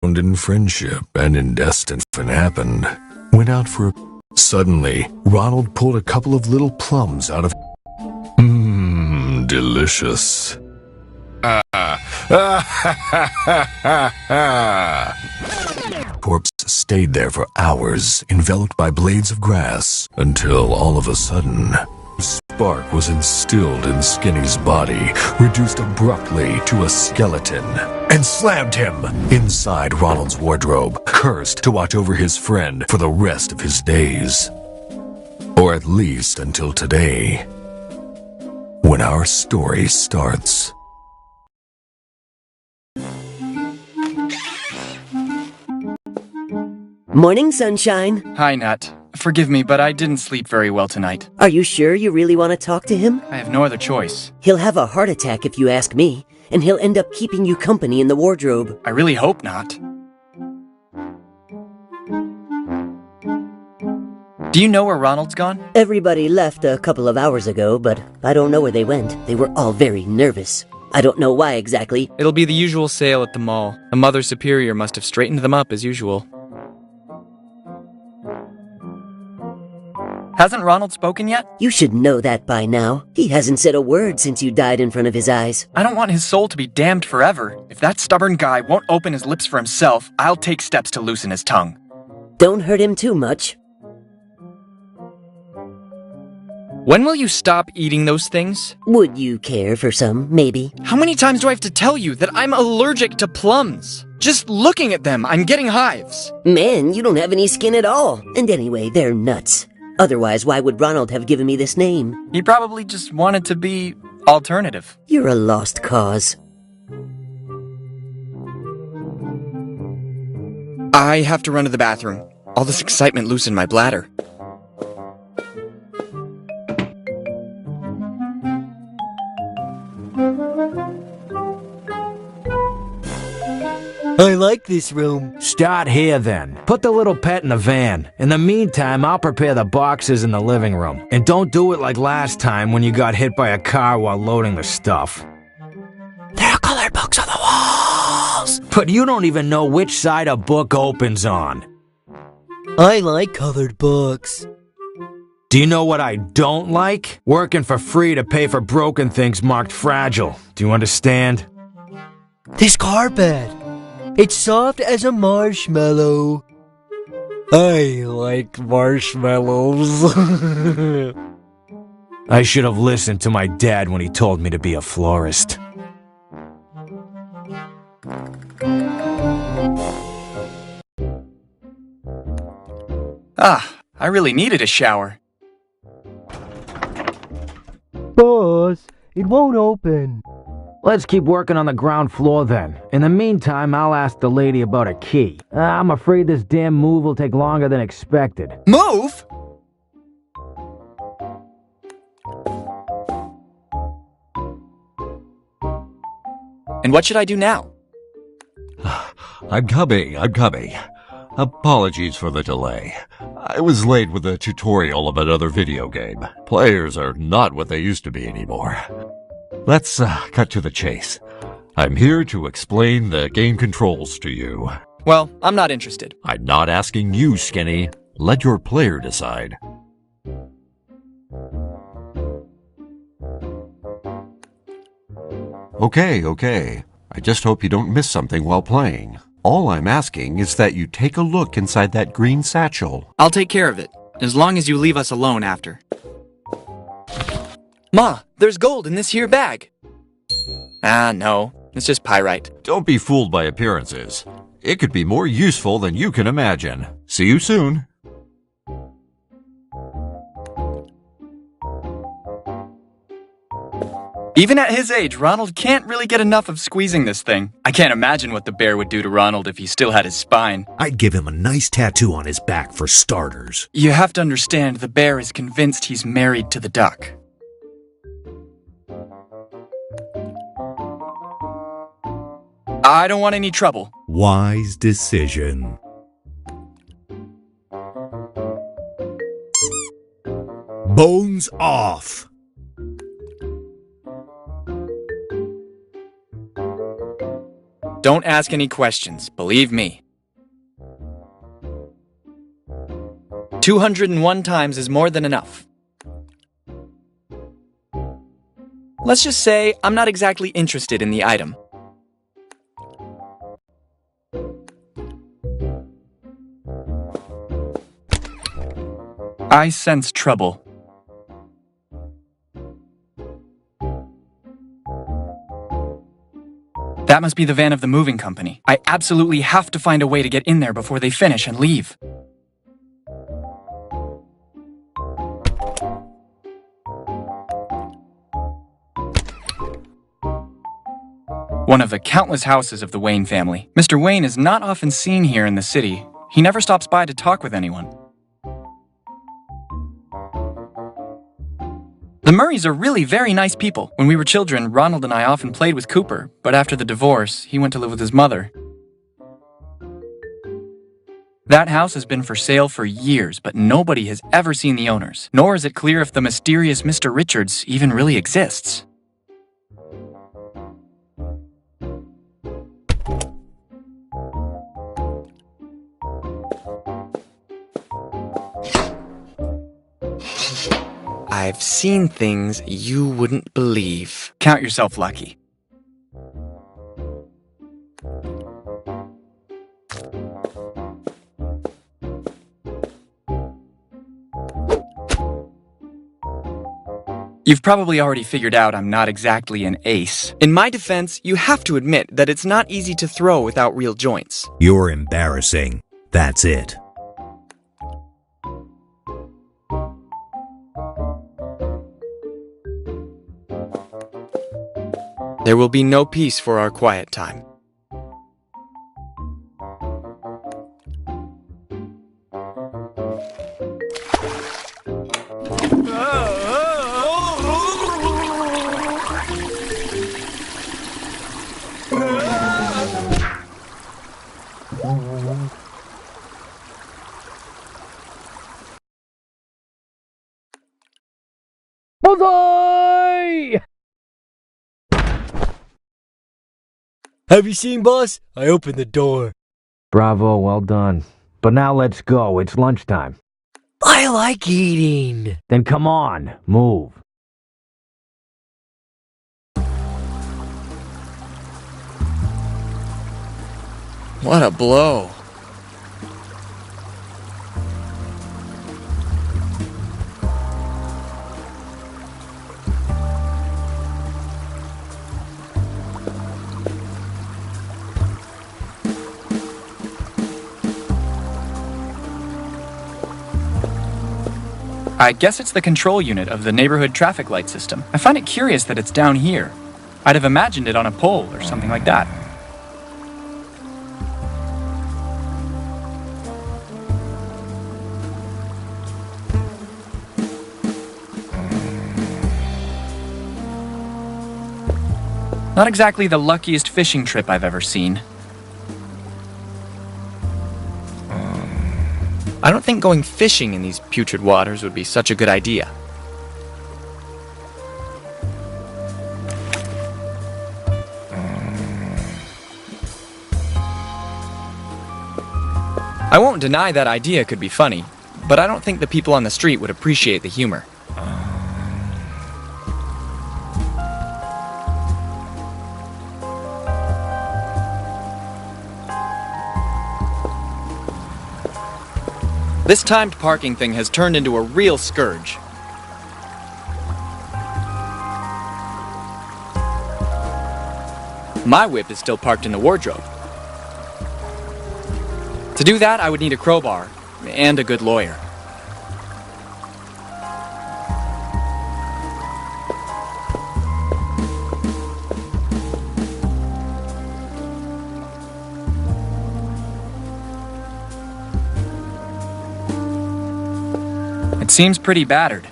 in friendship and in destined happened. Went out for... Suddenly, Ronald pulled a couple of little plums out of... delicious. Corpse stayed there for hours, enveloped by blades of grass, until all of a sudden, a spark was instilled in Skinny's body, reduced abruptly to a skeleton, and slammed him inside Ronald's wardrobe, cursed to watch over his friend for the rest of his days. Or at least until today, when our story starts. Morning, sunshine. Hi, Nat. Forgive me, but I didn't sleep very well tonight. Are you sure you really want to talk to him? I have no other choice. He'll have a heart attack if you ask me, and he'll end up keeping you company in the wardrobe. I really hope not. Do you know where Ronald's gone? Everybody left a couple of hours ago, but I don't know where they went. They were all very nervous. I don't know why exactly. It'll be the usual sale at the mall. The Mother Superior must have straightened them up as usual. Hasn't Ronald spoken yet? You should know that by now. He hasn't said a word since you died in front of his eyes. I don't want his soul to be damned forever. If that stubborn guy won't open his lips for himself, I'll take steps to loosen his tongue. Don't hurt him too much. When will you stop eating those things? Would you care for some, maybe? How many times do I have to tell you that I'm allergic to plums? Just looking at them, I'm getting hives. Man, you don't have any skin at all. And anyway, they're nuts. Otherwise, why would Ronald have given me this name? He probably just wanted to be alternative. You're a lost cause. I have to run to the bathroom. All this excitement loosened my bladder. I like this room. Start here then. Put the little pet in the van. In the meantime, I'll prepare the boxes in the living room. And don't do it like last time when you got hit by a car while loading the stuff. There are colored books on the walls. But you don't even know which side a book opens on. I like colored books. Do you know what I don't like? Working for free to pay for broken things marked fragile. Do you understand? This carpet. It's soft as a marshmallow. I like marshmallows. I should have listened to my dad when he told me to be a florist. I really needed a shower. Boss, it won't open. Let's keep working on the ground floor then. In the meantime, I'll ask the lady about a key. I'm afraid this damn move will take longer than expected. Move? And what should I do now? I'm coming. Apologies for the delay. I was late with a tutorial of another video game. Players are not what they used to be anymore. Let's cut to the chase. I'm here to explain the game controls to you. Well, I'm not interested. I'm not asking you, Skinny. Let your player decide. Okay. I just hope you don't miss something while playing. All I'm asking is that you take a look inside that green satchel. I'll take care of it, as long as you leave us alone after. Ma, there's gold in this here bag. No, it's just pyrite. Don't be fooled by appearances. It could be more useful than you can imagine. See you soon. Even at his age, Ronald can't really get enough of squeezing this thing. I can't imagine what the bear would do to Ronald if he still had his spine. I'd give him a nice tattoo on his back for starters. You have to understand, the bear is convinced he's married to the duck. I don't want any trouble. Wise decision. Bones off. Don't ask any questions, believe me. 201 times is more than enough. Let's just say I'm not exactly interested in the item. I sense trouble. That must be the van of the moving company. I absolutely have to find a way to get in there before they finish and leave. One of the countless houses of the Wayne family. Mr. Wayne is not often seen here in the city. He never stops by to talk with anyone. The Murrays are really very nice people. When we were children, Ronald and I often played with Cooper, but after the divorce, he went to live with his mother. That house has been for sale for years, but nobody has ever seen the owners, nor is it clear if the mysterious Mr. Richards even really exists. I've seen things you wouldn't believe. Count yourself lucky. You've probably already figured out I'm not exactly an ace. In my defense, you have to admit that it's not easy to throw without real joints. You're embarrassing. That's it. There will be no peace for our quiet time. Bullseye! Have you seen, boss? I opened the door. Bravo, well done. But now let's go, it's lunchtime. I like eating. Then come on, move. What a blow. I guess it's the control unit of the neighborhood traffic light system. I find it curious that it's down here. I'd have imagined it on a pole or something like that. Not exactly the luckiest fishing trip I've ever seen. I don't think going fishing in these putrid waters would be such a good idea. I won't deny that idea could be funny, but I don't think the people on the street would appreciate the humor. This timed parking thing has turned into a real scourge. My whip is still parked in the wardrobe. To do that, I would need a crowbar and a good lawyer. It seems pretty battered.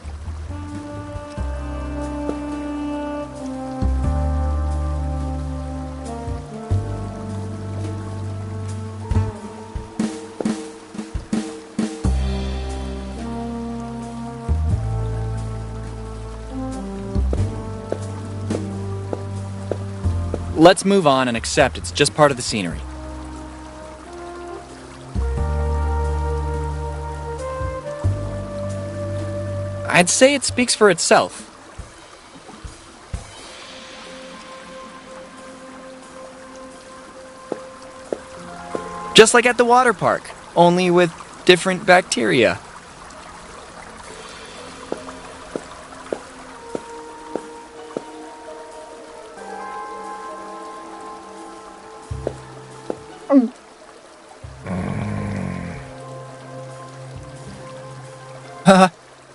Let's move on and accept it's just part of the scenery. I'd say it speaks for itself. Just like at the water park, only with different bacteria.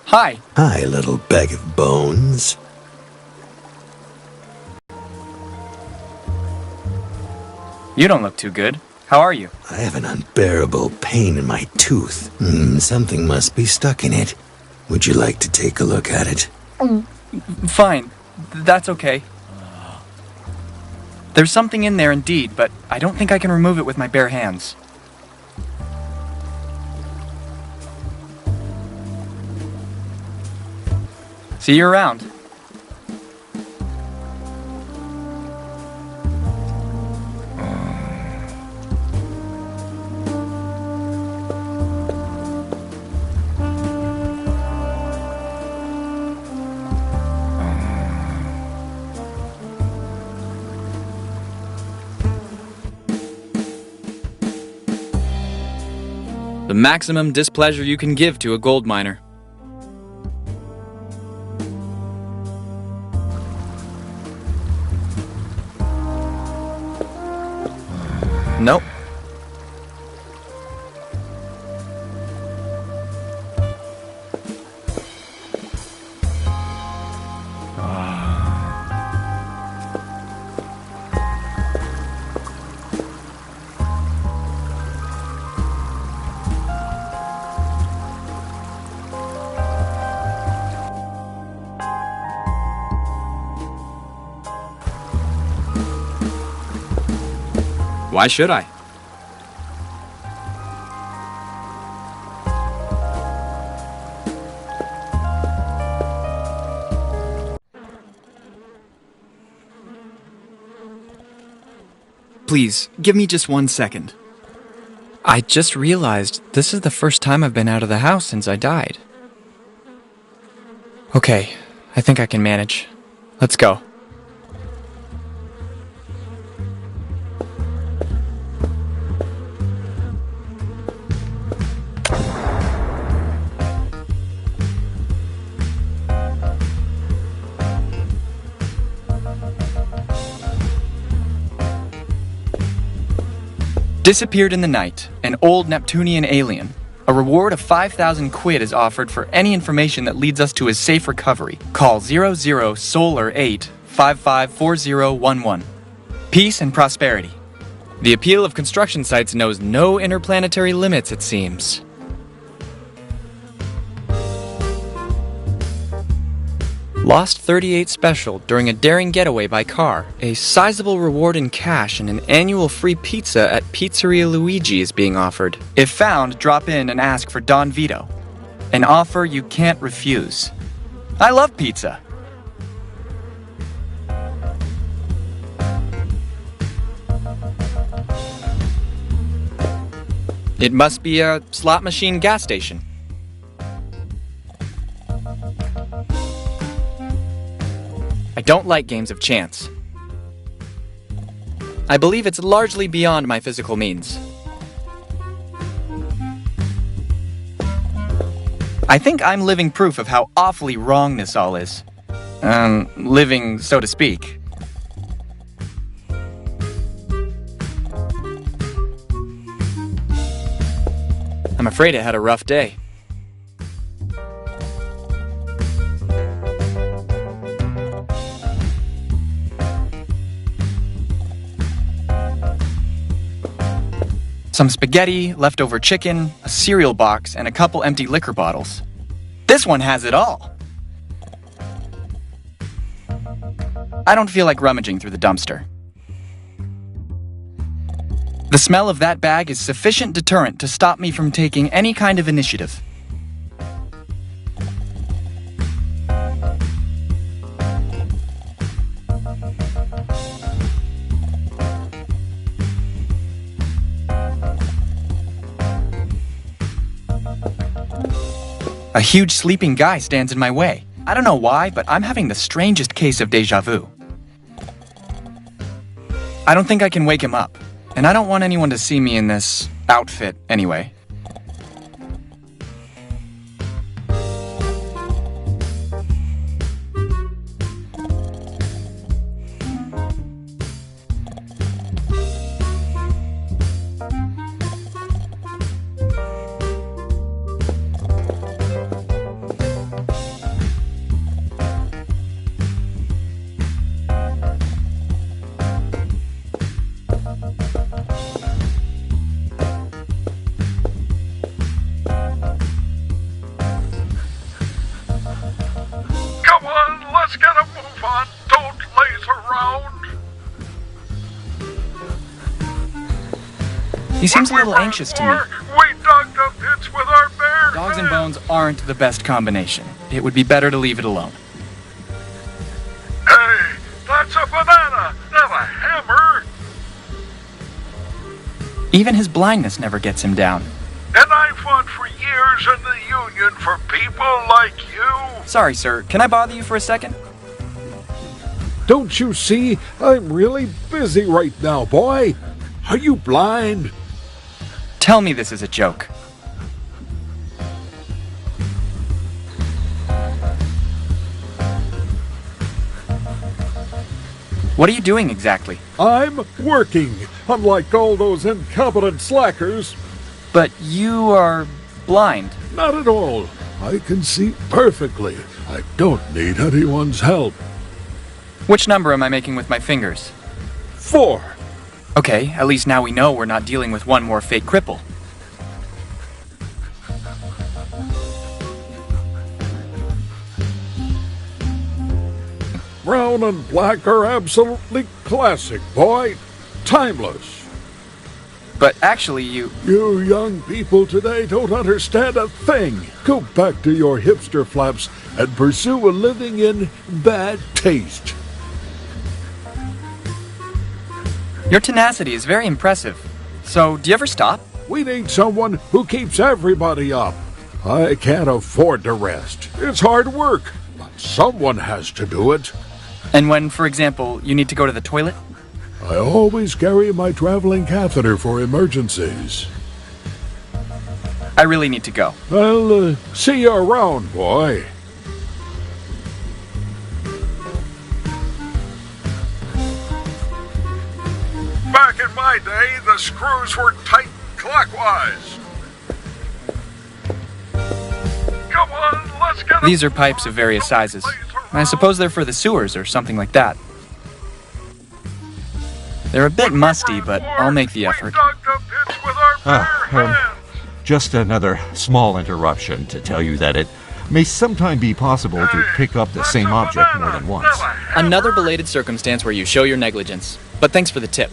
Hi. Hi, little bag of bones. You don't look too good. How are you? I have an unbearable pain in my tooth. Something must be stuck in it. Would you like to take a look at it? Fine. That's okay. There's something in there indeed, but I don't think I can remove it with my bare hands. See you around. The maximum displeasure you can give to a gold miner. Nope. Why should I? Please, give me just 1 second. I just realized this is the first time I've been out of the house since I died. Okay, I think I can manage. Let's go. Disappeared in the night, an old Neptunian alien. A reward of 5,000 quid is offered for any information that leads us to his safe recovery. Call 00 Solar 8 554011. Peace and prosperity. The appeal of construction sites knows no interplanetary limits, it seems. Lost 38 special during a daring getaway by car. A sizable reward in cash and an annual free pizza at Pizzeria Luigi is being offered. If found, drop in and ask for Don Vito. An offer you can't refuse. I love pizza. It must be a slot machine gas station. I don't like games of chance. I believe it's largely beyond my physical means. I think I'm living proof of how awfully wrong this all is. Living, so to speak. I'm afraid it had a rough day. Some spaghetti, leftover chicken, a cereal box, and a couple empty liquor bottles. This one has it all. I don't feel like rummaging through the dumpster. The smell of that bag is sufficient deterrent to stop me from taking any kind of initiative. A huge sleeping guy stands in my way. I don't know why, but I'm having the strangest case of déjà vu. I don't think I can wake him up, and I don't want anyone to see me in this outfit anyway. Let's get a move on. Don't laze around. He seems a little anxious to me. We dug the pits with our bare Dogs and hands. bones aren't the best combination. It would be better to leave it alone. Hey, that's a banana, not a hammer. Even his blindness never gets him down. And I fought for years in the Union for people like you. Sorry, sir. Can I bother you for a second? Don't you see? I'm really busy right now, boy. Are you blind? Tell me this is a joke. What are you doing exactly? I'm working, unlike all those incompetent slackers. But you are blind. Not at all. I can see perfectly. I don't need anyone's help. Which number am I making with my fingers? 4. Okay, at least now we know we're not dealing with one more fake cripple. Brown and black are absolutely classic, boy. Timeless. But actually, you... You young people today don't understand a thing. Go back to your hipster flaps and pursue a living in bad taste. Your tenacity is very impressive. So, do you ever stop? We need someone who keeps everybody up. I can't afford to rest. It's hard work, but someone has to do it. And when, for example, you need to go to the toilet? I always carry my traveling catheter for emergencies. I really need to go. I'll see you around, boy. Back in my day, the screws were tightened clockwise. Come on, let's get These are pipes of various sizes. I suppose they're for the sewers or something like that. They're a bit musty, but I'll make the effort. Just another small interruption to tell you that it may sometime be possible to pick up the same object more than once. Another belated circumstance where you show your negligence. But thanks for the tip.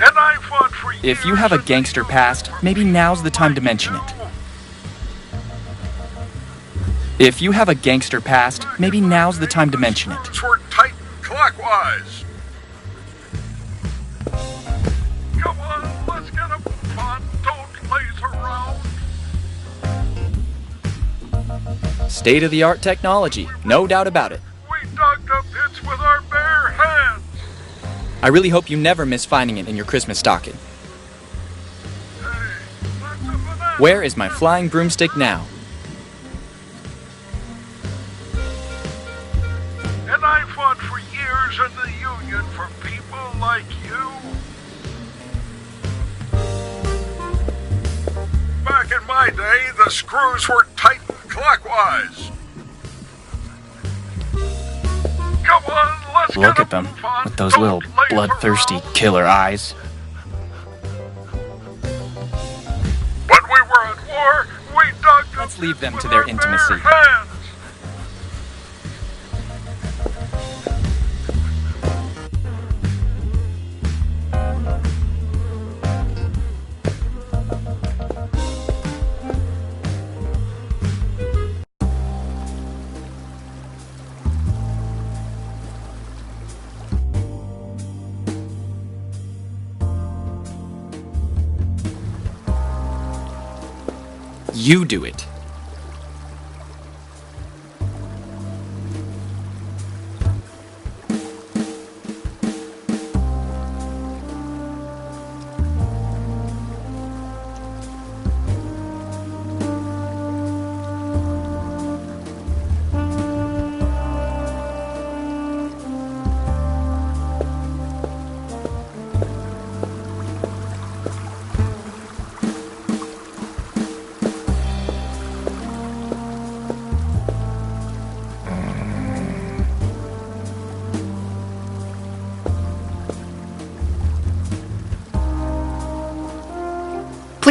And I fought for If you have a gangster past, maybe now's the time to mention it. If you have a gangster past, maybe now's the time to mention it. Screws were tightened clockwise. Come on, let's get a move on. Don't laze around. State-of-the-art technology, no doubt about it. We dug the pits with our bare hands. I really hope you never miss finding it in your Christmas stocking. Hey, that's a banana. Where is my flying broomstick now? And I fought for years in the Union for people like you. Back in my day, the screws were tightened clockwise. Come on, let's Look get at them, a move on. with those Don't little laze bloodthirsty around. killer eyes. When we were at war, we dug the Let's leave them pits to with their our intimacy. bare hands. You do it.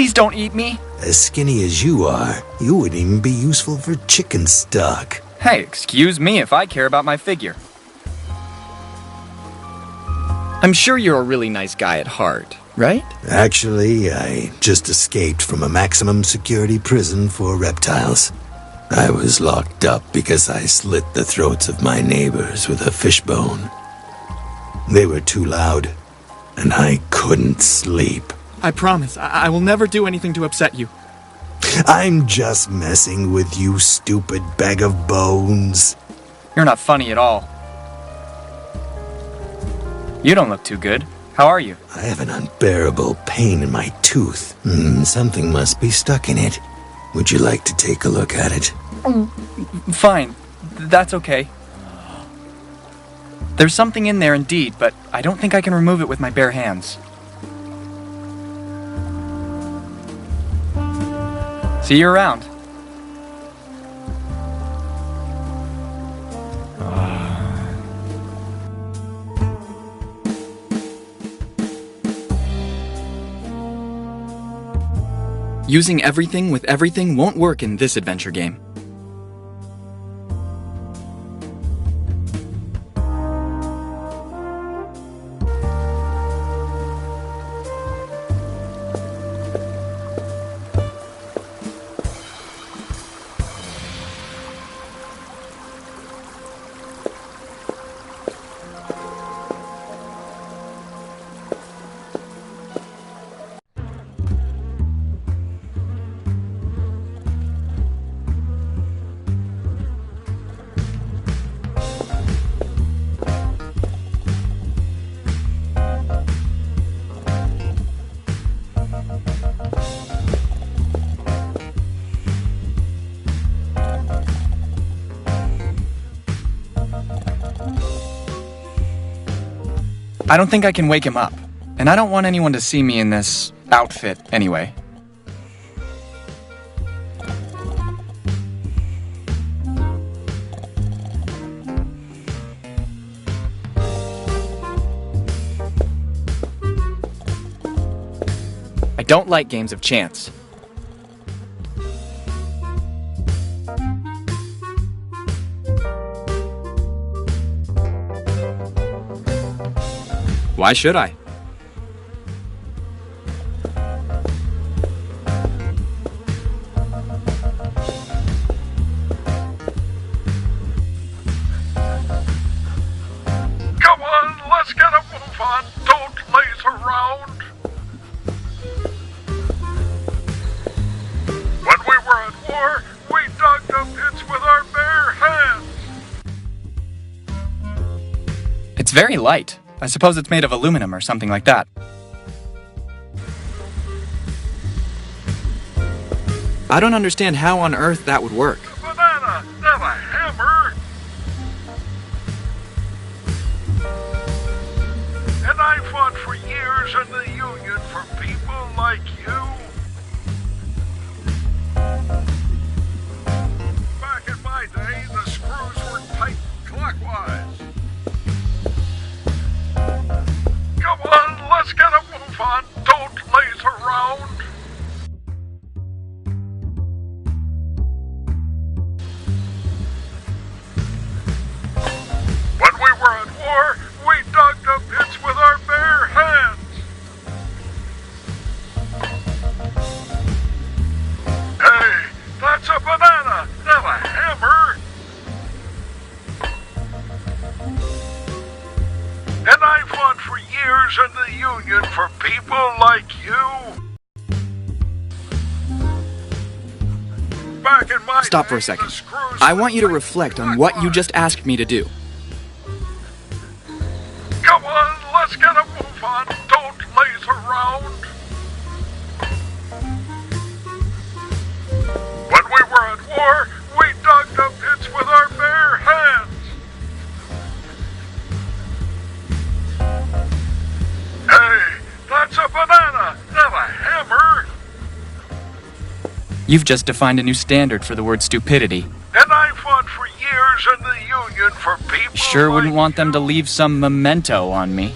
Please don't eat me. As skinny as you are, you wouldn't even be useful for chicken stock. Hey, excuse me if I care about my figure. I'm sure you're a really nice guy at heart, right? Actually, I just escaped from a maximum security prison for reptiles. I was locked up because I slit the throats of my neighbors with a fishbone. They were too loud, and I couldn't sleep. I promise, I will never do anything to upset you. I'm just messing with you, stupid bag of bones. You're not funny at all. You don't look too good. How are you? I have an unbearable pain in my tooth. Something must be stuck in it. Would you like to take a look at it? Fine. That's okay. There's something in there indeed, but I don't think I can remove it with my bare hands. See you around. Using everything with everything won't work in this adventure game. I don't think I can wake him up, and I don't want anyone to see me in this outfit anyway. I don't like games of chance. Why should I? Come on, let's get a move on. Don't laze around. When we were at war, we dug the pits with our bare hands. It's very light. I suppose it's made of aluminum or something like that. I don't understand how on earth that would work. Banana, not a hammer. And I fought for years in the Union for people like you. Back in my day, the screws were tight clockwise. Come on, let's get a move on. Don't laze around. When we were at war, we dug the pits with our bare hands. Hey, that's a banana, not a hammer. And I fought for years in the Union for people like you. Back in my Stop day, for a second. the screws I were want you to tight reflect on what you just asked me to do. Come on, let's get a move on. Don't laze around. When we were at war, we dug the pits with our bare hands. Hey, that's a banana, not a hammer. You've just defined a new standard for the word stupidity. And I fought for years in the Union for people Sure like wouldn't want them you. to leave some memento on me.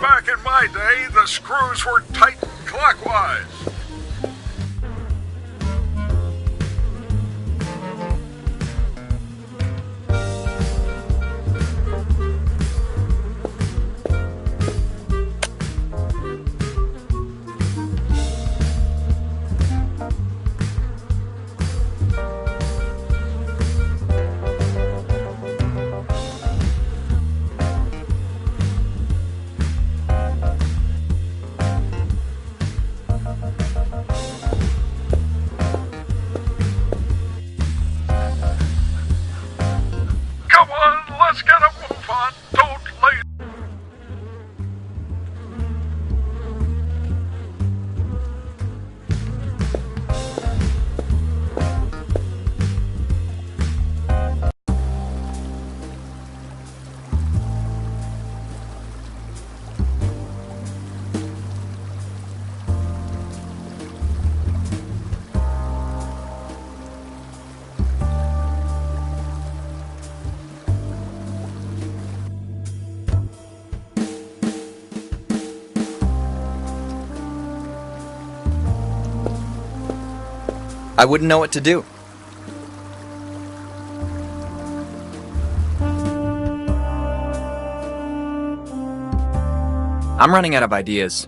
Back in my day, the the screws were tightened clockwise. Come on, let's get a move on. Don't lay. I wouldn't know what to do. I'm running out of ideas.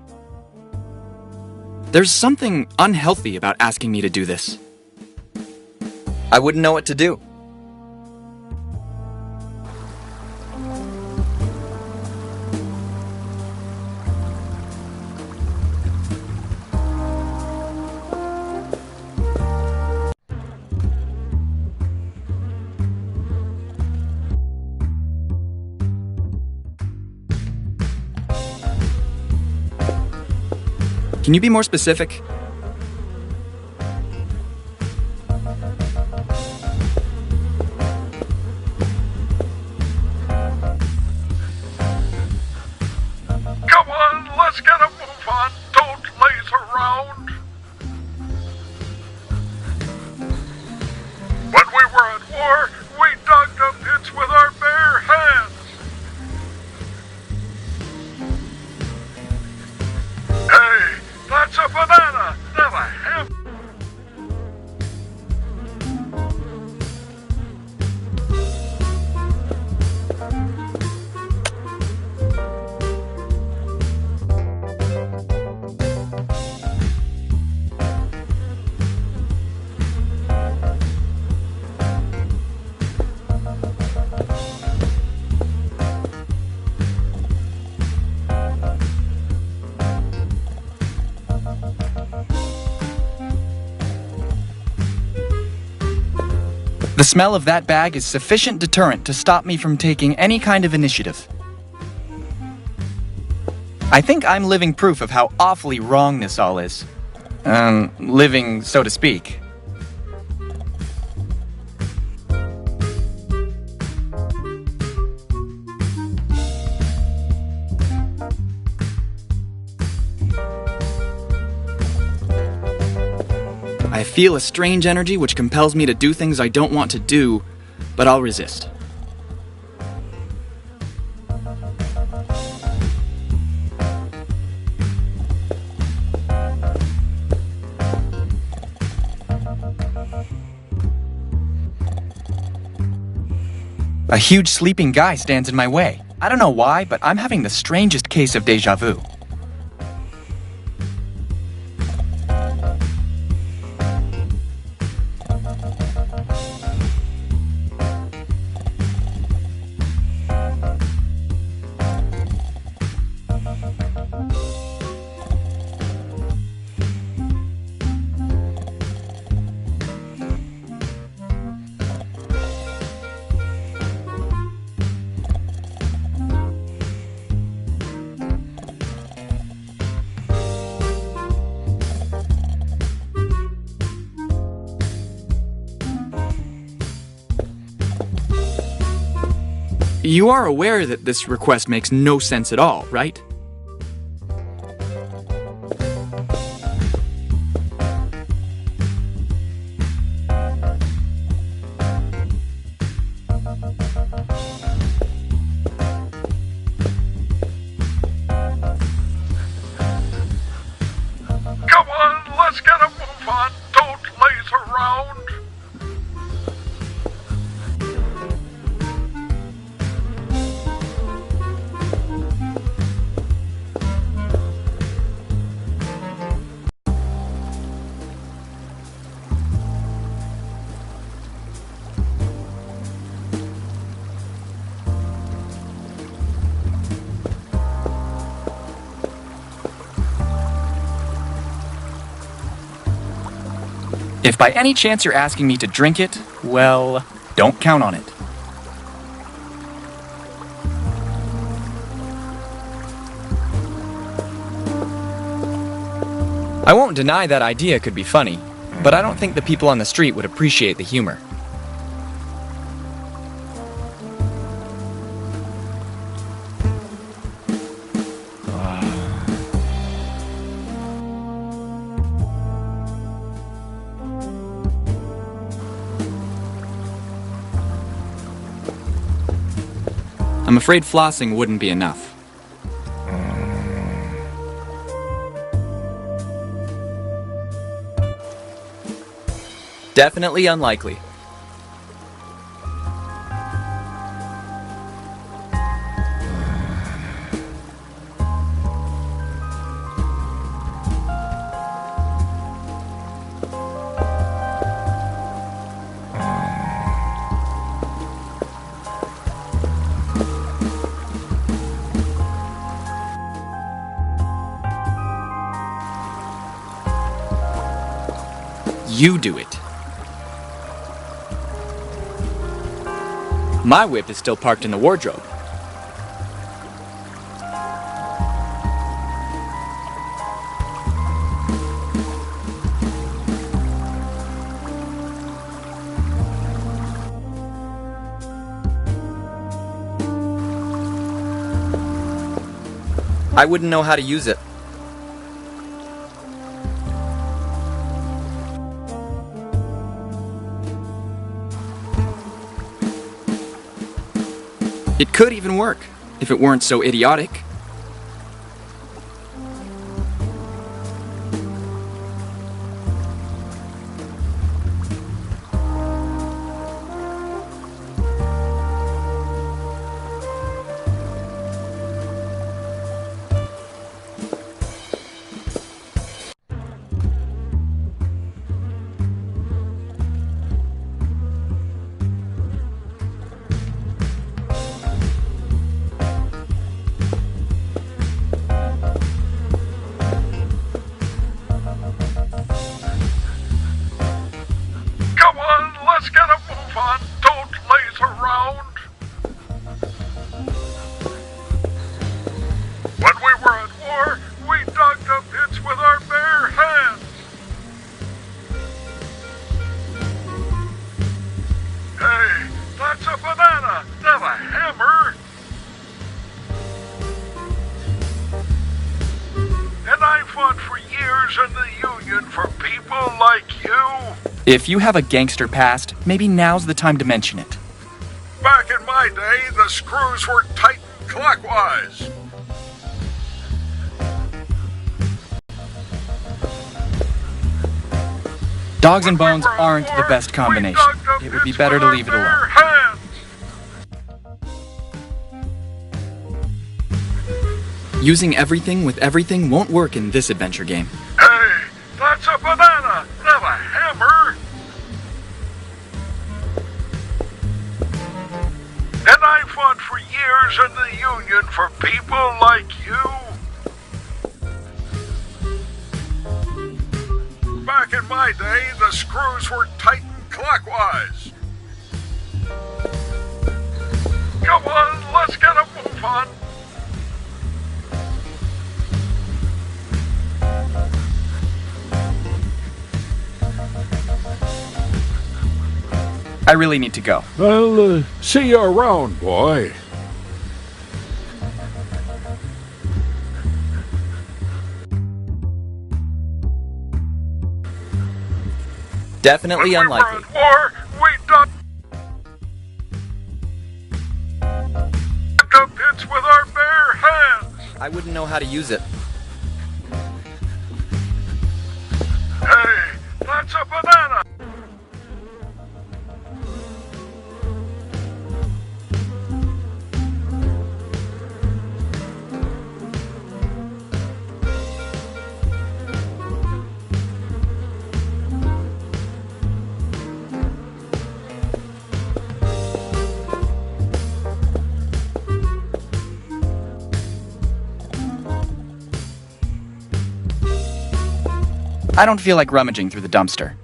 There's something unhealthy about asking me to do this. I wouldn't know what to do. Can you be more specific? Come on, let's get a move on. Don't laze around. When we were at war, we dug the pits with our bare hands. Hey, that's a banana, not a ham. The smell of that bag is sufficient deterrent to stop me from taking any kind of initiative. I think I'm living proof of how awfully wrong this all is. Living, so to speak. I feel a strange energy which compels me to do things I don't want to do, but I'll resist. A huge sleeping guy stands in my way. I don't know why, but I'm having the strangest case of déjà vu. You are aware that this request makes no sense at all, right? If by any chance you're asking me to drink it, well, don't count on it. I won't deny that idea could be funny, but I don't think the people on the street would appreciate the humor. I'm afraid flossing wouldn't be enough. Definitely unlikely. You do it. My whip is still parked in the wardrobe. I wouldn't know how to use it. It could even work, if it weren't so idiotic. Let's get a move on. Don't laze around. When we were at war, we dug the pits with our bare hands. Hey, that's a banana, not a hammer. And I fought for years in the Union for people like you. If you have a gangster past, maybe now's the time to mention it. Back in my day, the screws were tightened clockwise. Dogs and bones aren't the best combination. It would be better to leave it alone. Using everything with everything won't work in this adventure game. Hey, that's a banana, not a hammer. And I fought for years in the Union for people like you. Back in my day, the screws were tightened clockwise. Come on, let's get a move on. I really need to go. I'll see you around, boy. Definitely unlikely. When we were at war, we dug the pits with our bare hands. I wouldn't know how to use it. Hey, that's a banana. I don't feel like rummaging through the dumpster.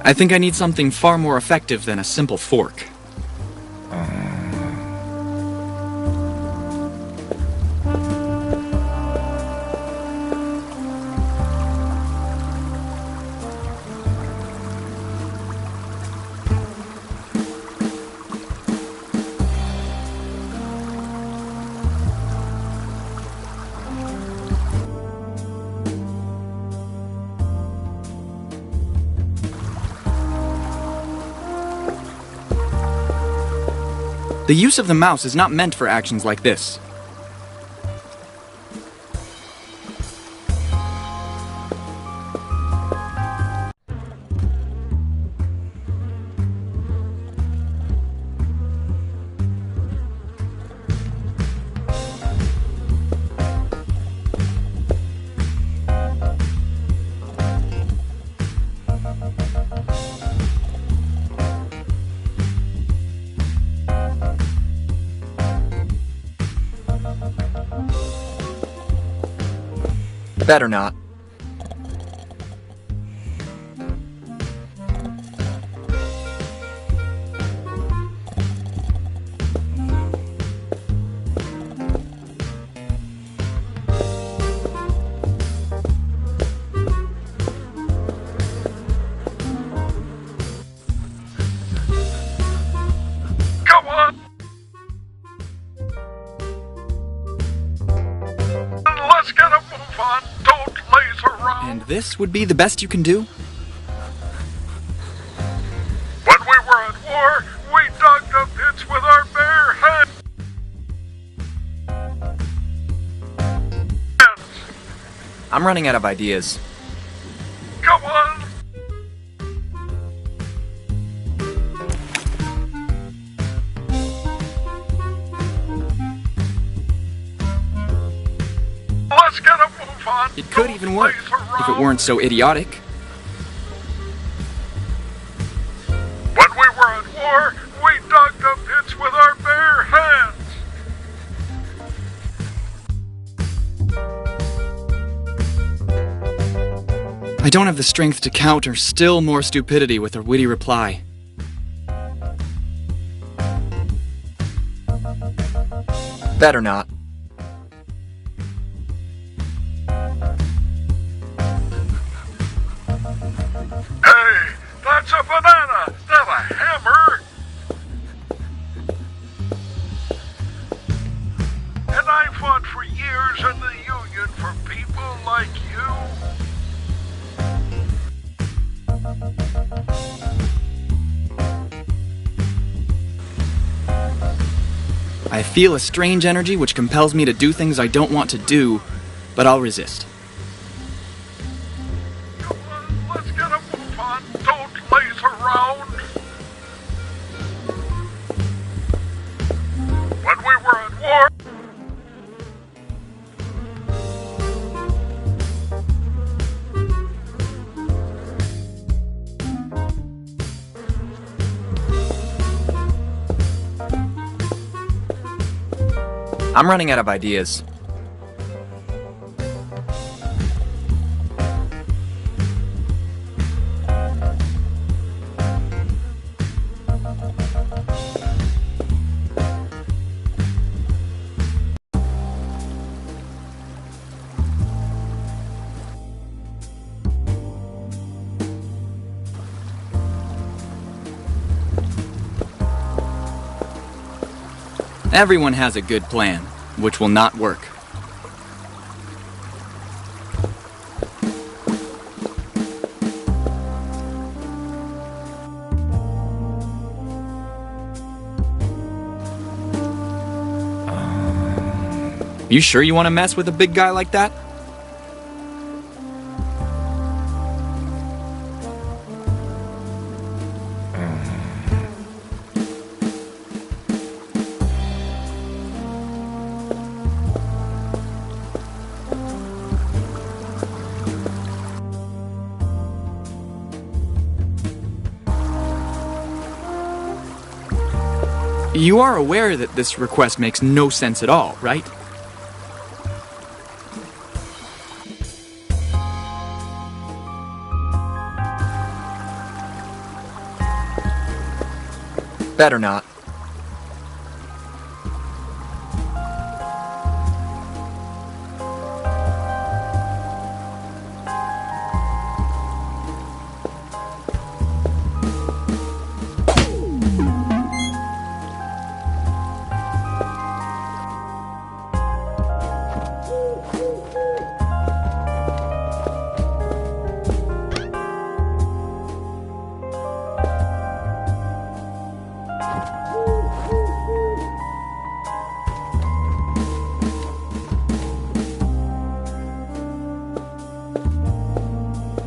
I think I need something far more effective than a simple fork. The use of the mouse is not meant for actions like this. Better not. Come on! Let's get a move on. Don't laze around. And this would be the best you can do? When we were at war, we dug the pits with our bare hands. I'm running out of ideas. Come on! Let's get a move on. It could even work, if it weren't so idiotic. When we were at war, we dug the pits with our bare hands. I don't have the strength to counter still more stupidity with a witty reply. Better not. Hey, that's a banana, not a hammer. And I fought for years in the Union for people like you. I feel a strange energy which compels me to do things I don't want to do, but I'll resist. Come on, let's get a move on. Don't laze around. When we were at war, I'm running out of ideas. Everyone has a good plan, which will not work. You sure you want to mess with a big guy like that? You are aware that this request makes no sense at all, right? Better not.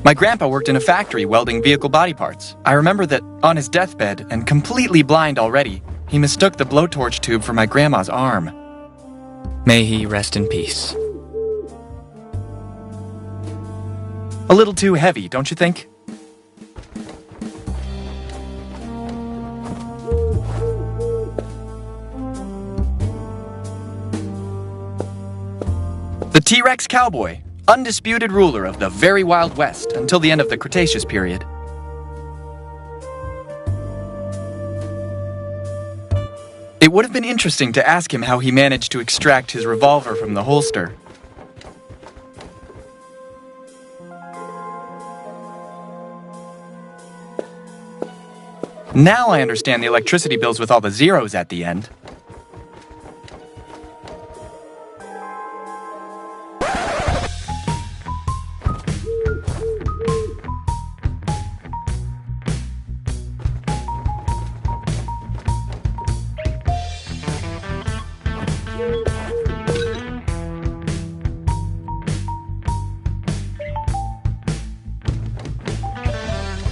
My grandpa worked in a factory welding vehicle body parts. I remember that on his deathbed, and completely blind already, he mistook the blowtorch tube for my grandma's arm. May he rest in peace. A little too heavy, don't you think? The T-Rex cowboy, undisputed ruler of the very Wild West until the end of the Cretaceous period. It would have been interesting to ask him how he managed to extract his revolver from the holster. Now I understand the electricity bills with all the zeros at the end.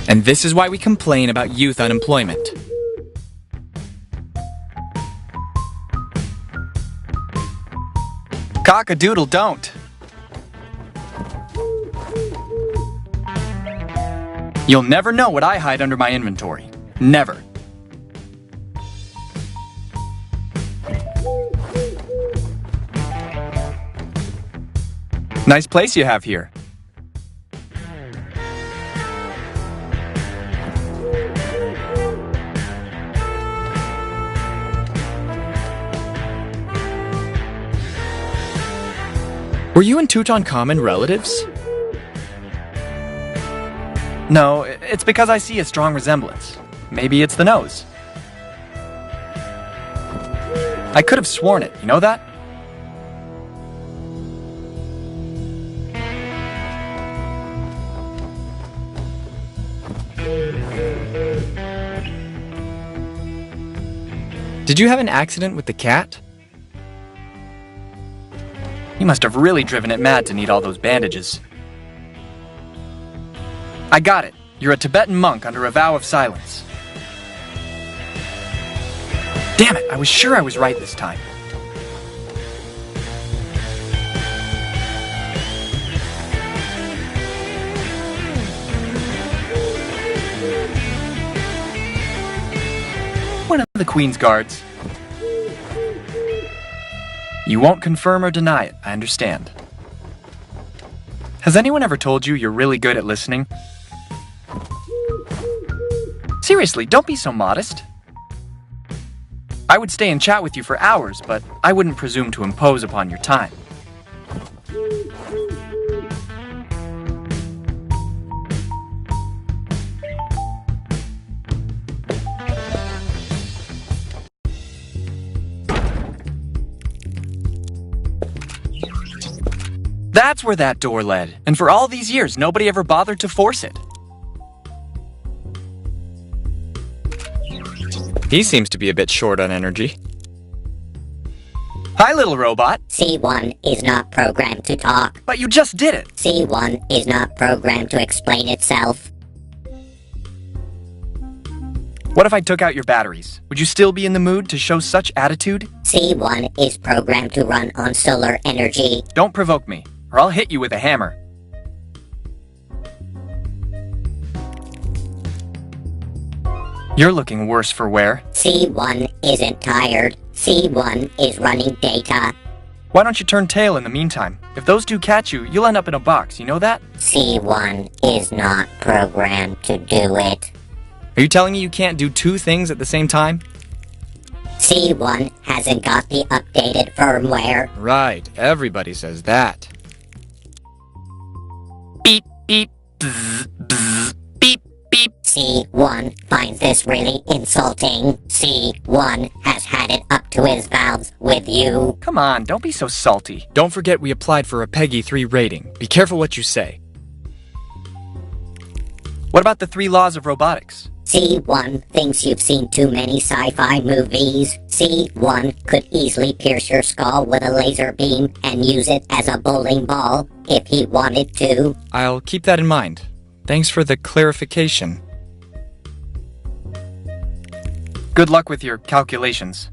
And this is why we complain about youth unemployment. Cock-a-doodle don't. You'll never know what I hide under my inventory. Never. Nice place you have here. Were you and Tutankhamun relatives? No, it's because I see a strong resemblance. Maybe it's the nose. I could have sworn it, you know that? Did you have an accident with the cat? You must have really driven it mad to need all those bandages. I got it. You're a Tibetan monk under a vow of silence. Damn it, I was sure I was right this time. One of the Queen's guards. You won't confirm or deny it, I understand. Has anyone ever told you you're really good at listening? Seriously, don't be so modest. I would stay and chat with you for hours, but I wouldn't presume to impose upon your time. That's where that door led, and for all these years, nobody ever bothered to force it. He seems to be a bit short on energy. Hi, little robot. C1 is not programmed to talk. But you just did it. C1 is not programmed to explain itself. What if I took out your batteries? Would you still be in the mood to show such attitude? C1 is programmed to run on solar energy. Don't provoke me, or I'll hit you with a hammer. You're looking worse for wear. C1 isn't tired. C1 is running data. Why don't you turn tail in the meantime? If those two catch you, you'll end up in a box, you know that? C1 is not programmed to do it. Are you telling me you can't do two things at the same time? C1 hasn't got the updated firmware. Right, everybody says that. Beep, beep, bzz, bzz, beep, beep. C1 finds this really insulting. C1 has had it up to his valves with you. Come on, don't be so salty. Don't forget we applied for a PEGI 3 rating. Be careful what you say. What about the 3 laws of robotics? C1 thinks you've seen too many sci-fi movies. C1 could easily pierce your skull with a laser beam and use it as a bowling ball if he wanted to. I'll keep that in mind. Thanks for the clarification. Good luck with your calculations.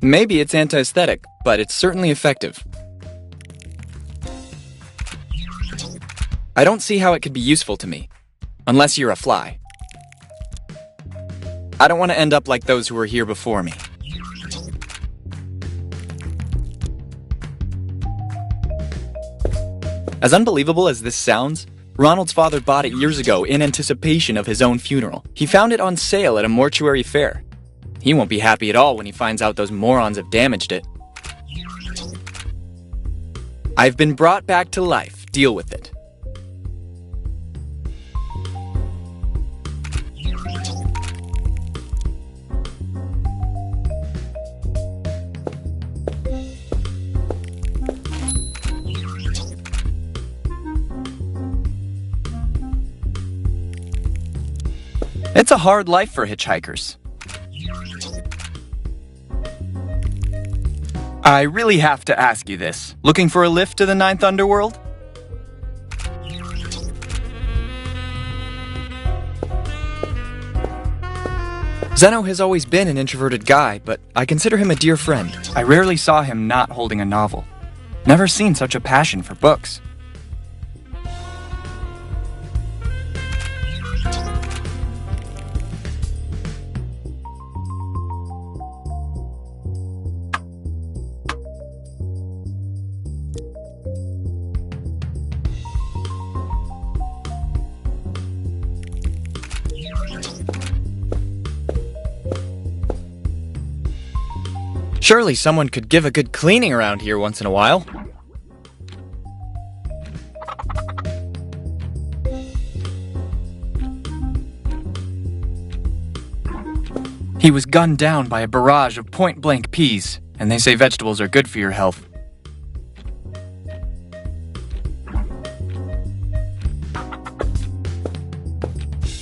Maybe it's anti-aesthetic, but it's certainly effective. I don't see how it could be useful to me, unless you're a fly. I don't want to end up like those who were here before me. As unbelievable as this sounds, Ronald's father bought it years ago in anticipation of his own funeral. He found it on sale at a mortuary fair. He won't be happy at all when he finds out those morons have damaged it. I've been brought back to life. Deal with it. It's a hard life for hitchhikers. I really have to ask you this. Looking for a lift to the 9th Underworld? Zeno has always been an introverted guy, but I consider him a dear friend. I rarely saw him not holding a novel. Never seen such a passion for books. Surely someone could give a good cleaning around here once in a while. He was gunned down by a barrage of point-blank peas, and they say vegetables are good for your health.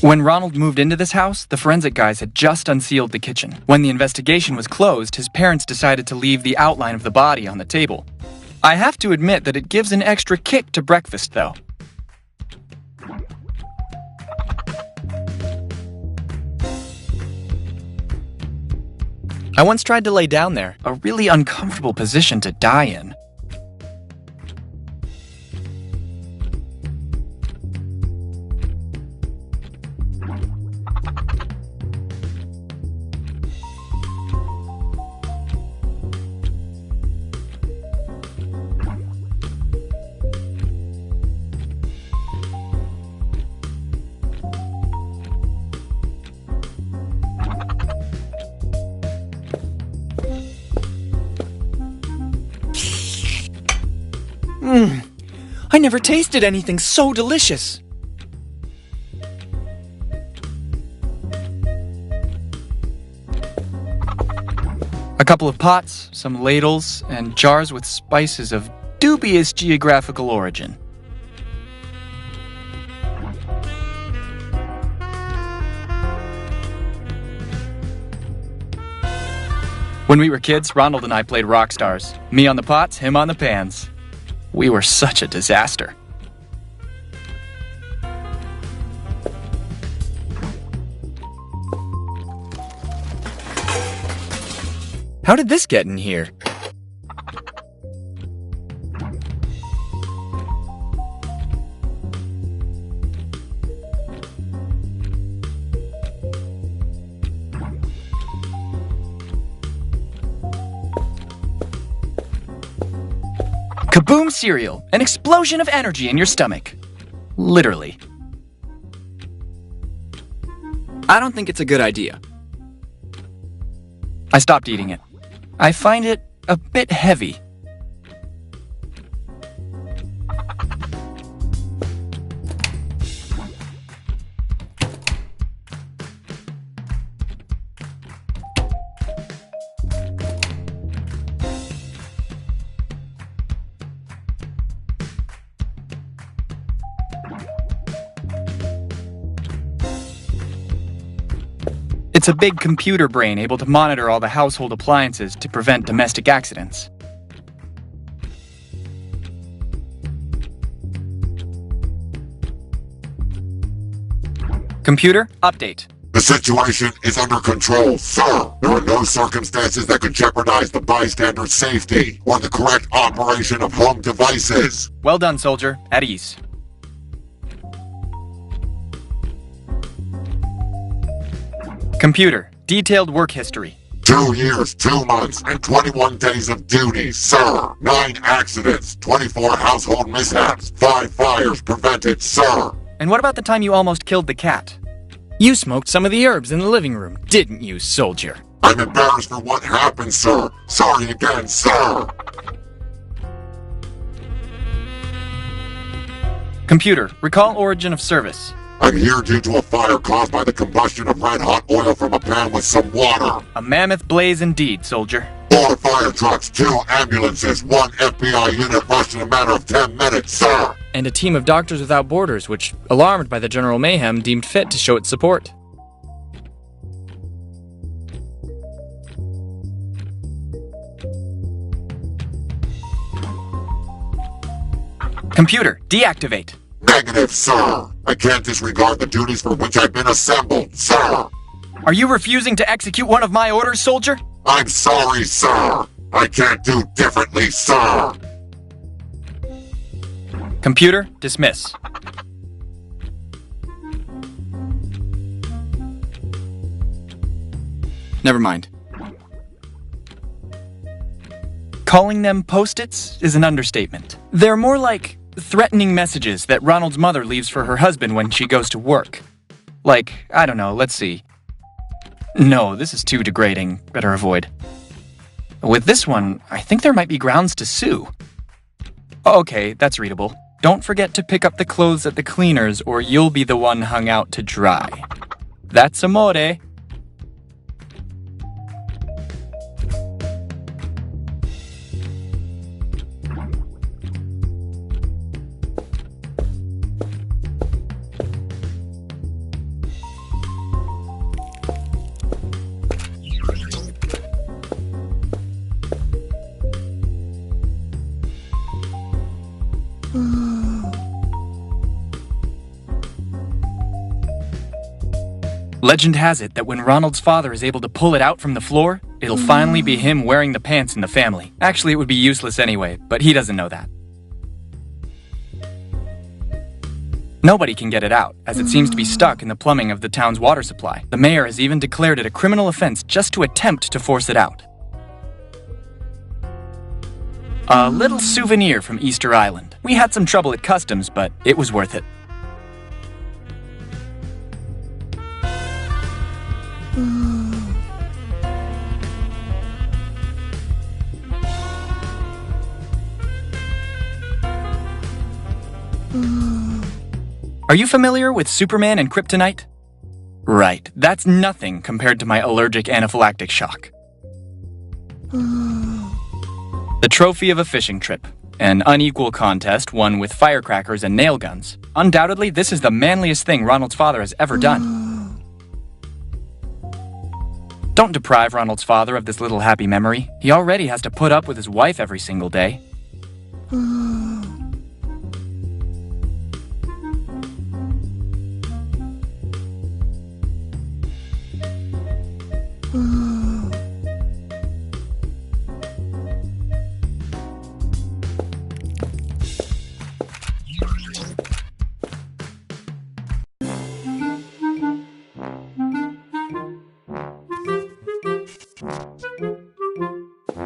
When Ronald moved into this house, the forensic guys had just unsealed the kitchen. When the investigation was closed, his parents decided to leave the outline of the body on the table. I have to admit that it gives an extra kick to breakfast, though. I once tried to lay down there, a really uncomfortable position to die in. I never tasted anything so delicious. A couple of pots, some ladles, and jars with spices of dubious geographical origin. When we were kids, Ronald and I played rock stars. Me on the pots, him on the pans. We were such a disaster. How did this get in here? Kaboom cereal! An explosion of energy in your stomach. Literally. I don't think it's a good idea. I stopped eating it. I find it a bit heavy. It's a big computer brain able to monitor all the household appliances to prevent domestic accidents. Computer, update. The situation is under control, sir. There are no circumstances that could jeopardize the bystander's safety or the correct operation of home devices. Well done, soldier. At ease. Computer, detailed work history. 2 years, 2 months, and 21 days of duty, sir. 9 accidents, 24 household mishaps, 5 fires prevented, sir. And what about the time you almost killed the cat? You smoked some of the herbs in the living room, didn't you, soldier? I'm embarrassed for what happened, sir. Sorry again, sir. Computer, recall origin of service. I'm here due to a fire caused by the combustion of red-hot oil from a pan with some water. A mammoth blaze indeed, soldier. 4 fire trucks, 2 ambulances, 1 FBI unit rushed in a matter of 10 minutes, sir. And a team of Doctors Without Borders, which, alarmed by the general mayhem, deemed fit to show its support. Computer, deactivate. Negative, sir. I can't disregard the duties for which I've been assembled, sir. Are you refusing to execute one of my orders, soldier? I'm sorry, sir. I can't do differently, sir. Computer, dismiss. Never mind. Calling them post-its is an understatement. They're more like threatening messages that Ronald's mother leaves for her husband when she goes to work. Like, I don't know, let's see. No, this is too degrading. Better avoid. With this one, I think there might be grounds to sue. Okay, that's readable. Don't forget to pick up the clothes at the cleaners or you'll be the one hung out to dry. That's amore. Legend has it that when Ronald's father is able to pull it out from the floor, it'll finally be him wearing the pants in the family. Actually, it would be useless anyway, but he doesn't know that. Nobody can get it out, as it seems to be stuck in the plumbing of the town's water supply. The mayor has even declared it a criminal offense just to attempt to force it out. A little souvenir from Easter Island. We had some trouble at customs, but it was worth it. Are you familiar with Superman and kryptonite? Right, that's nothing compared to my allergic anaphylactic shock. The trophy of a fishing trip. An unequal contest won with firecrackers and nail guns. Undoubtedly, this is the manliest thing Ronald's father has ever done. Don't deprive Ronald's father of this little happy memory. He already has to put up with his wife every single day.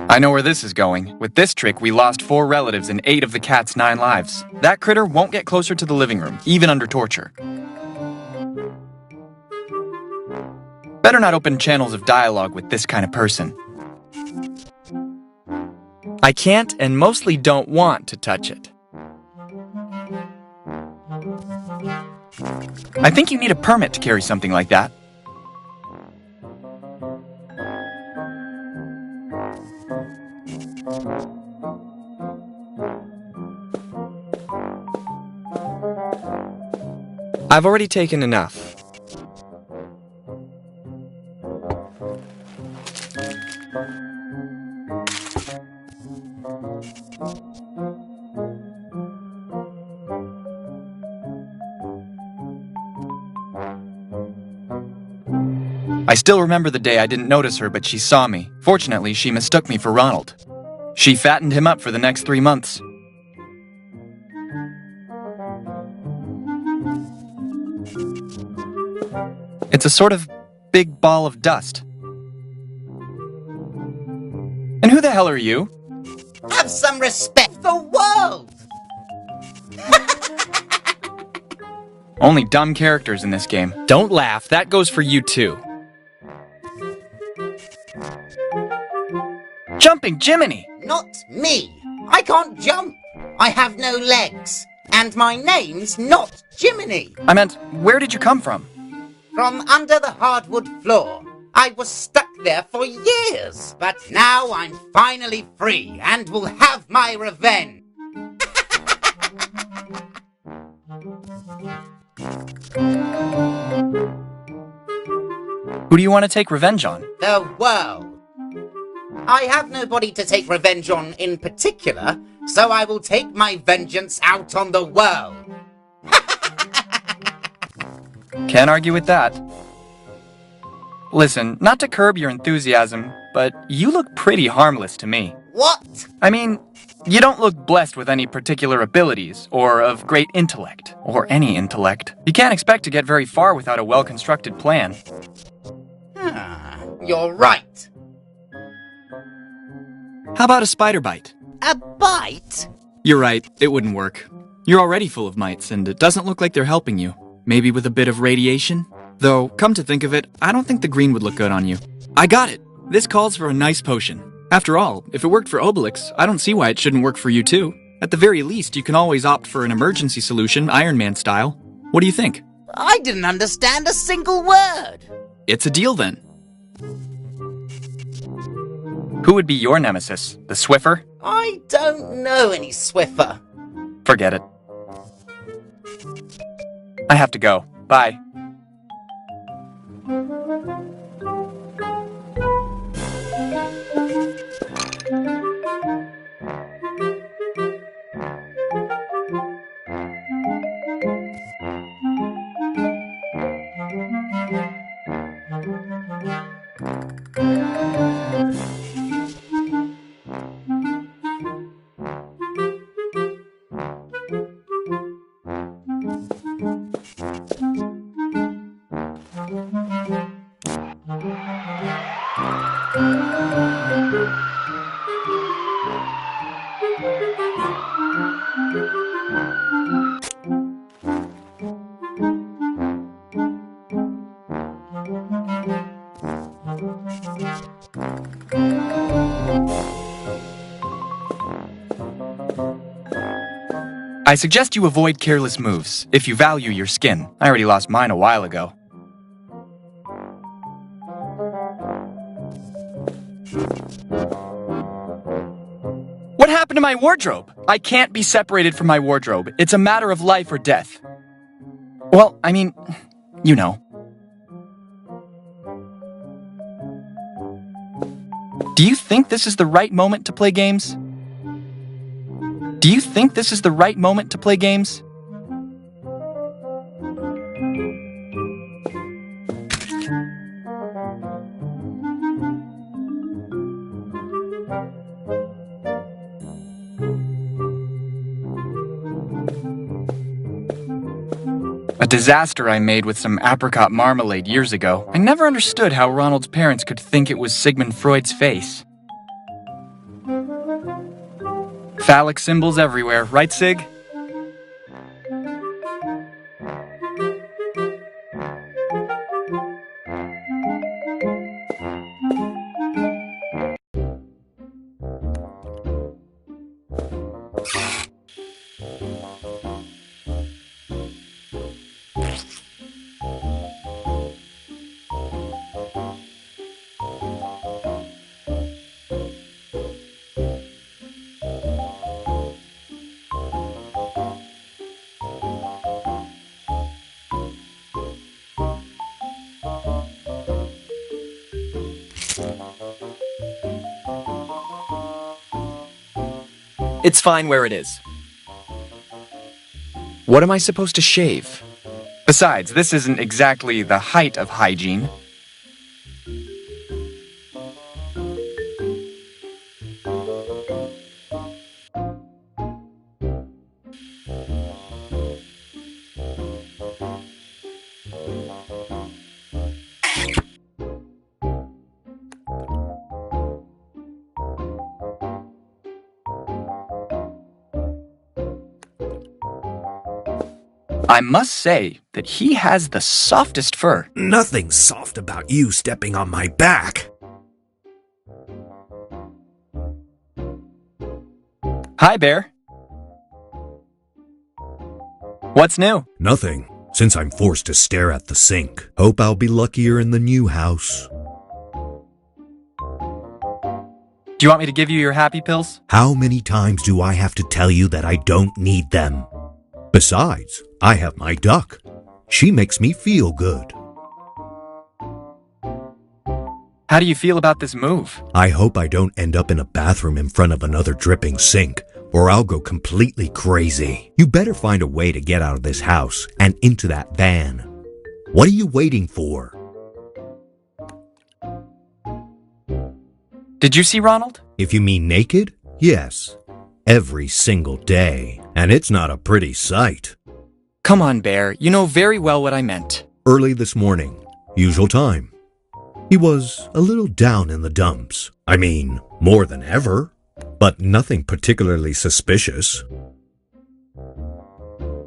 I know where this is going. With this trick, we lost 4 relatives and 8 of the cat's 9 lives. That critter won't get closer to the living room, even under torture. Better not open channels of dialogue with this kind of person. I can't and mostly don't want to touch it. I think you need a permit to carry something like that. I've already taken enough. I still remember the day I didn't notice her, but she saw me. Fortunately, she mistook me for Ronald. She fattened him up for the next 3 months. It's a sort of big ball of dust. And who the hell are you? Have some respect for the world! Only dumb characters in this game. Don't laugh, that goes for you too. Jumping Jiminy! Not me. I can't jump. I have no legs. And my name's not Jiminy. I meant, where did you come from? From under the hardwood floor. I was stuck there for years. But now I'm finally free and will have my revenge. Who do you want to take revenge on? The world. I have nobody to take revenge on in particular, so I will take my vengeance out on the world. Can't argue with that. Listen, not to curb your enthusiasm, but you look pretty harmless to me. What? I mean, you don't look blessed with any particular abilities, or of great intellect, or any intellect. You can't expect to get very far without a well-constructed plan. You're right. How about a spider bite? A bite? You're right, it wouldn't work. You're already full of mites, and it doesn't look like they're helping you. Maybe with a bit of radiation? Though, come to think of it, I don't think the green would look good on you. I got it! This calls for a nice potion. After all, if it worked for Obelix, I don't see why it shouldn't work for you too. At the very least, you can always opt for an emergency solution, Iron Man style. What do you think? I didn't understand a single word. It's a deal then. Who would be your nemesis? The Swiffer? I don't know any Swiffer. Forget it. I have to go. Bye. I suggest you avoid careless moves, if you value your skin. I already lost mine a while ago. What happened to my wardrobe? I can't be separated from my wardrobe. It's a matter of life or death. Well, I mean, you know. Do you think this is the right moment to play games? Do you think this is the right moment to play games? A disaster I made with some apricot marmalade years ago. I never understood how Ronald's parents could think it was Sigmund Freud's face. Phallic symbols everywhere, right, Sig? It's fine where it is. What am I supposed to shave? Besides, this isn't exactly the height of hygiene. I must say that he has the softest fur. Nothing soft about you stepping on my back. Hi, Bear. What's new? Nothing, since I'm forced to stare at the sink. Hope I'll be luckier in the new house. Do you want me to give you your happy pills? How many times do I have to tell you that I don't need them? Besides, I have my duck. She makes me feel good. How do you feel about this move? I hope I don't end up in a bathroom in front of another dripping sink, or I'll go completely crazy. You better find a way to get out of this house and into that van. What are you waiting for? Did you see Ronald? If you mean naked, yes. Every single day. And it's not a pretty sight. Come on, Bear. You know very well what I meant. Early this morning. Usual time. He was a little down in the dumps. I mean, more than ever. But nothing particularly suspicious.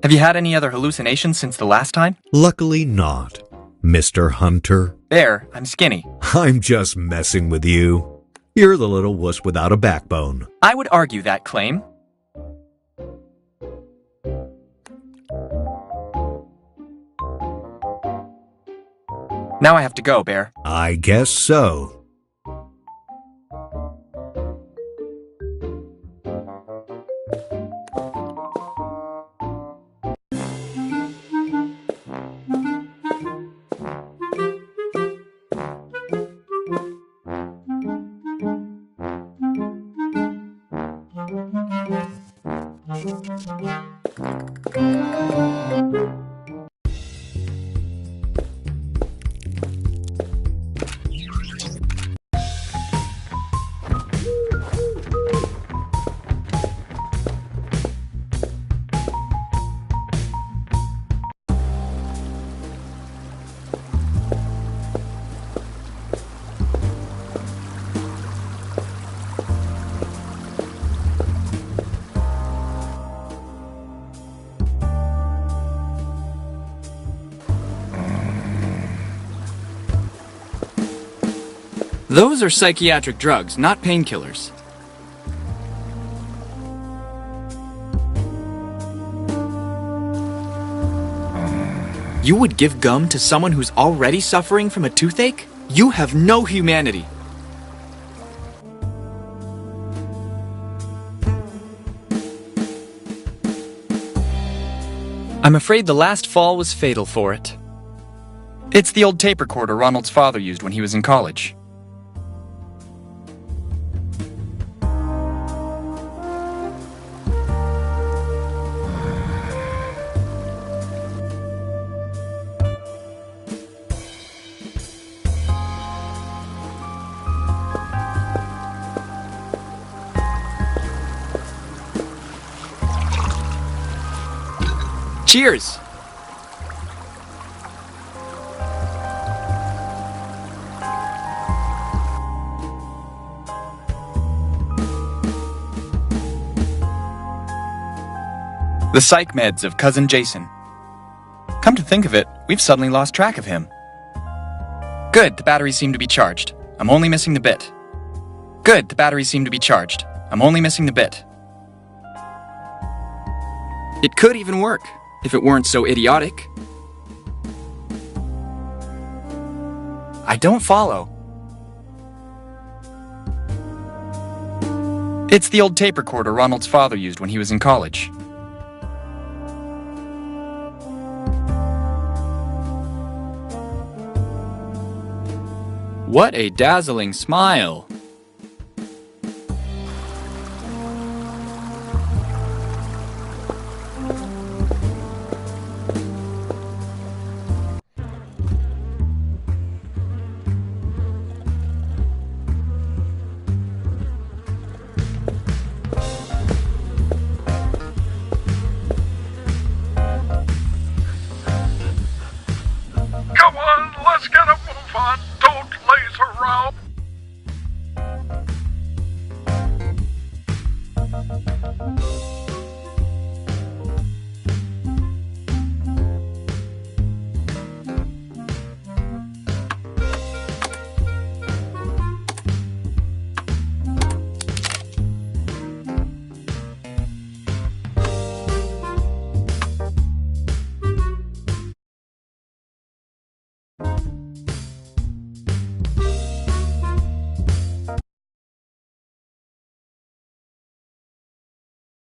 Have you had any other hallucinations since the last time? Luckily not, Mr. Hunter. Bear, I'm skinny. I'm just messing with you. You're the little wuss without a backbone. I would argue that claim. Now I have to go, Bear. I guess so. Those are psychiatric drugs, not painkillers. You would give gum to someone who's already suffering from a toothache? You have no humanity. I'm afraid the last fall was fatal for it. It's the old tape recorder Ronald's father used when he was in college. Cheers! The psych meds of Cousin Jason. Come to think of it, we've suddenly lost track of him. Good, the batteries seem to be charged. I'm only missing the bit. Good, the batteries seem to be charged. I'm only missing the bit. It could even work, if it weren't so idiotic. I don't follow. It's the old tape recorder Ronald's father used when he was in college. What a dazzling smile!